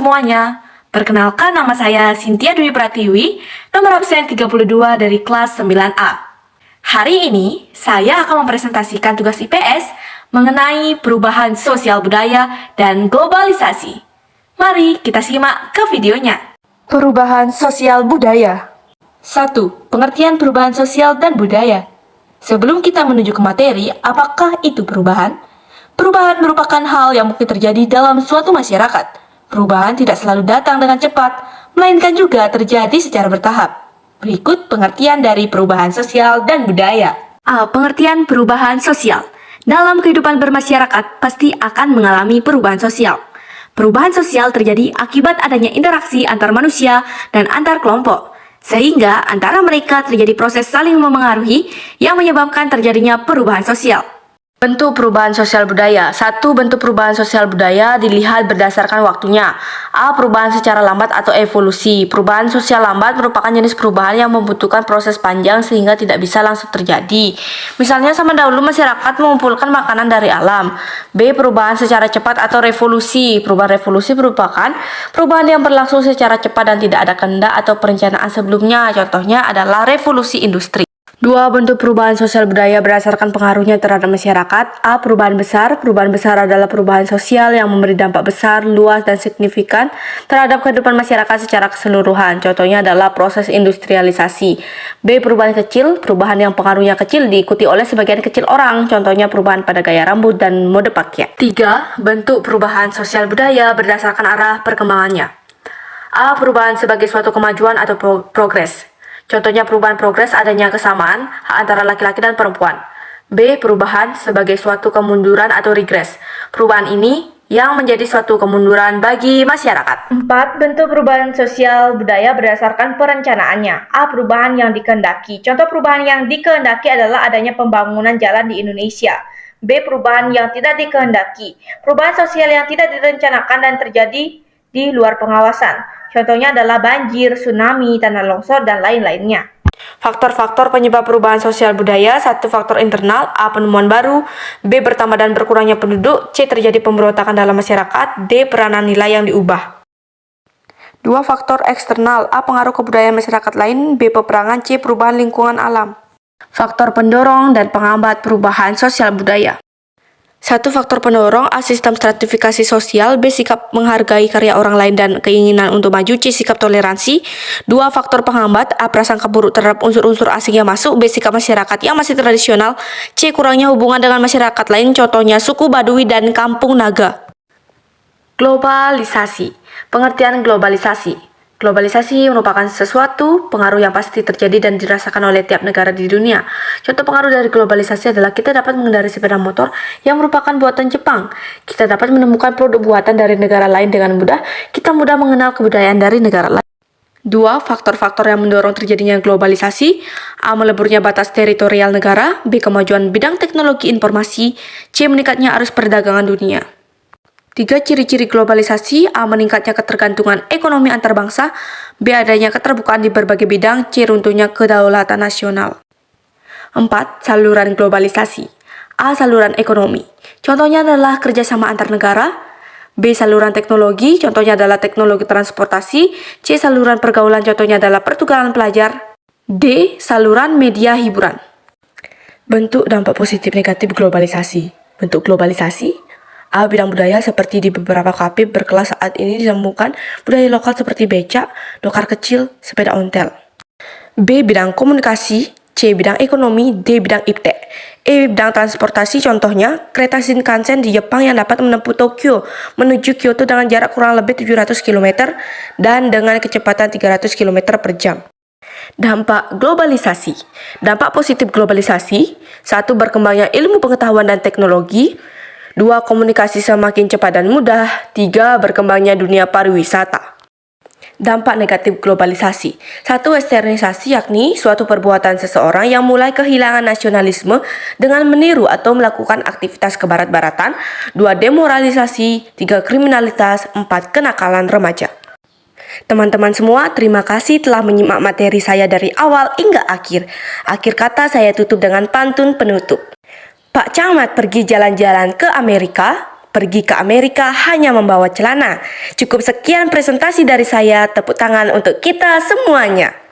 semuanya, perkenalkan nama saya Cynthia Dwi Pratiwi, nomor absen 32 dari kelas 9A. Hari ini, saya akan mempresentasikan tugas IPS mengenai perubahan sosial budaya dan globalisasi. Mari kita simak ke videonya. Perubahan sosial budaya. 1. Pengertian perubahan sosial dan budaya. Sebelum kita menuju ke materi, apakah itu perubahan? Perubahan merupakan hal yang mungkin terjadi dalam suatu masyarakat. Perubahan tidak selalu datang dengan cepat, melainkan juga terjadi secara bertahap. Berikut pengertian dari perubahan sosial dan budaya. A. Pengertian perubahan sosial. Dalam kehidupan bermasyarakat, pasti akan mengalami perubahan sosial. Perubahan sosial terjadi akibat adanya interaksi antar manusia dan antar kelompok, sehingga antara mereka terjadi proses saling memengaruhi yang menyebabkan terjadinya perubahan sosial. Bentuk perubahan sosial budaya. 1. Bentuk perubahan sosial budaya dilihat berdasarkan waktunya. A. Perubahan secara lambat atau evolusi. Perubahan sosial lambat merupakan jenis perubahan yang membutuhkan proses panjang sehingga tidak bisa langsung terjadi. Misalnya zaman dahulu masyarakat mengumpulkan makanan dari alam. B. Perubahan secara cepat atau revolusi. Perubahan revolusi merupakan perubahan yang berlangsung secara cepat dan tidak ada kehendak atau perencanaan sebelumnya. Contohnya adalah revolusi industri. 2. Bentuk perubahan sosial budaya berdasarkan pengaruhnya terhadap masyarakat. A. Perubahan besar. Perubahan besar adalah perubahan sosial yang memberi dampak besar, luas, dan signifikan terhadap kehidupan masyarakat secara keseluruhan. Contohnya adalah proses industrialisasi. B. Perubahan kecil. Perubahan yang pengaruhnya kecil diikuti oleh sebagian kecil orang. Contohnya perubahan pada gaya rambut dan mode pakaian. 3. Bentuk perubahan sosial budaya berdasarkan arah perkembangannya. A. Perubahan sebagai suatu kemajuan atau progres. Contohnya perubahan progres adanya kesamaan hak antara laki-laki dan perempuan. B. Perubahan sebagai suatu kemunduran atau regres. Perubahan ini yang menjadi suatu kemunduran bagi masyarakat. 4. Bentuk perubahan sosial budaya berdasarkan perencanaannya. A. Perubahan yang dikehendaki. Contoh perubahan yang dikehendaki adalah adanya pembangunan jalan di Indonesia. B. Perubahan yang tidak dikehendaki. Perubahan sosial yang tidak direncanakan dan terjadi di luar pengawasan. Contohnya adalah banjir, tsunami, tanah longsor, dan lain-lainnya. Faktor-faktor penyebab perubahan sosial budaya. 1. Faktor internal. A. Penemuan baru. B. Bertambah dan berkurangnya penduduk. C. Terjadi pemberontakan dalam masyarakat. D. Peranan nilai yang diubah. 2. Faktor eksternal. A. Pengaruh kebudayaan masyarakat lain. B. Peperangan. C. Perubahan lingkungan alam. Faktor pendorong dan penghambat perubahan sosial budaya. 1. Faktor pendorong. A. Sistem stratifikasi sosial. B. Sikap menghargai karya orang lain dan keinginan untuk maju. C. Sikap toleransi. 2. Faktor penghambat. A. Prasangka buruk terhadap unsur-unsur asing yang masuk. B. Sikap masyarakat yang masih tradisional. C. Kurangnya hubungan dengan masyarakat lain. Contohnya suku Baduy dan kampung Naga. Globalisasi. Pengertian globalisasi. Globalisasi merupakan sesuatu pengaruh yang pasti terjadi dan dirasakan oleh tiap negara di dunia. Contoh pengaruh dari globalisasi adalah kita dapat mengendarai sepeda motor yang merupakan buatan Jepang. Kita dapat menemukan produk buatan dari negara lain dengan mudah. Kita mudah mengenal kebudayaan dari negara lain. 2. Faktor-faktor yang mendorong terjadinya globalisasi. A. Meleburnya batas teritorial negara. B. Kemajuan bidang teknologi informasi. C. Meningkatnya arus perdagangan dunia. 3. Ciri-ciri globalisasi. A. Meningkatnya ketergantungan ekonomi antar bangsa. B. Adanya keterbukaan di berbagai bidang. C. Runtuhnya kedaulatan nasional. 4. Saluran globalisasi. A. Saluran ekonomi. Contohnya adalah kerjasama antar negara. B. Saluran teknologi. Contohnya adalah teknologi transportasi. C. Saluran pergaulan. Contohnya adalah pertukaran pelajar. D. Saluran media hiburan. Bentuk dampak positif negatif globalisasi. Bentuk globalisasi. A. Bidang budaya seperti di beberapa kafe berkelas saat ini ditemukan budaya lokal seperti becak, dokar kecil, sepeda ontel. B. Bidang komunikasi. C. Bidang ekonomi. D. Bidang iptek. E. Bidang transportasi. Contohnya kereta Shinkansen di Jepang yang dapat menempuh Tokyo menuju Kyoto dengan jarak kurang lebih 700 km dan dengan kecepatan 300 km per jam. Dampak globalisasi. Dampak positif globalisasi. 1. Berkembangnya ilmu pengetahuan dan teknologi. 2. Komunikasi semakin cepat dan mudah. 3. Berkembangnya dunia pariwisata. Dampak negatif globalisasi. 1. Westernisasi, yakni suatu perbuatan seseorang yang mulai kehilangan nasionalisme dengan meniru atau melakukan aktivitas kebarat-baratan. 2. Demoralisasi. 3. Kriminalitas. 4. Kenakalan remaja. Teman-teman semua, terima kasih telah menyimak materi saya dari awal hingga akhir. Akhir kata saya tutup dengan pantun penutup. Pak Camat pergi jalan-jalan ke Amerika, pergi ke Amerika hanya membawa celana. Cukup sekian presentasi dari saya, tepuk tangan untuk kita semuanya.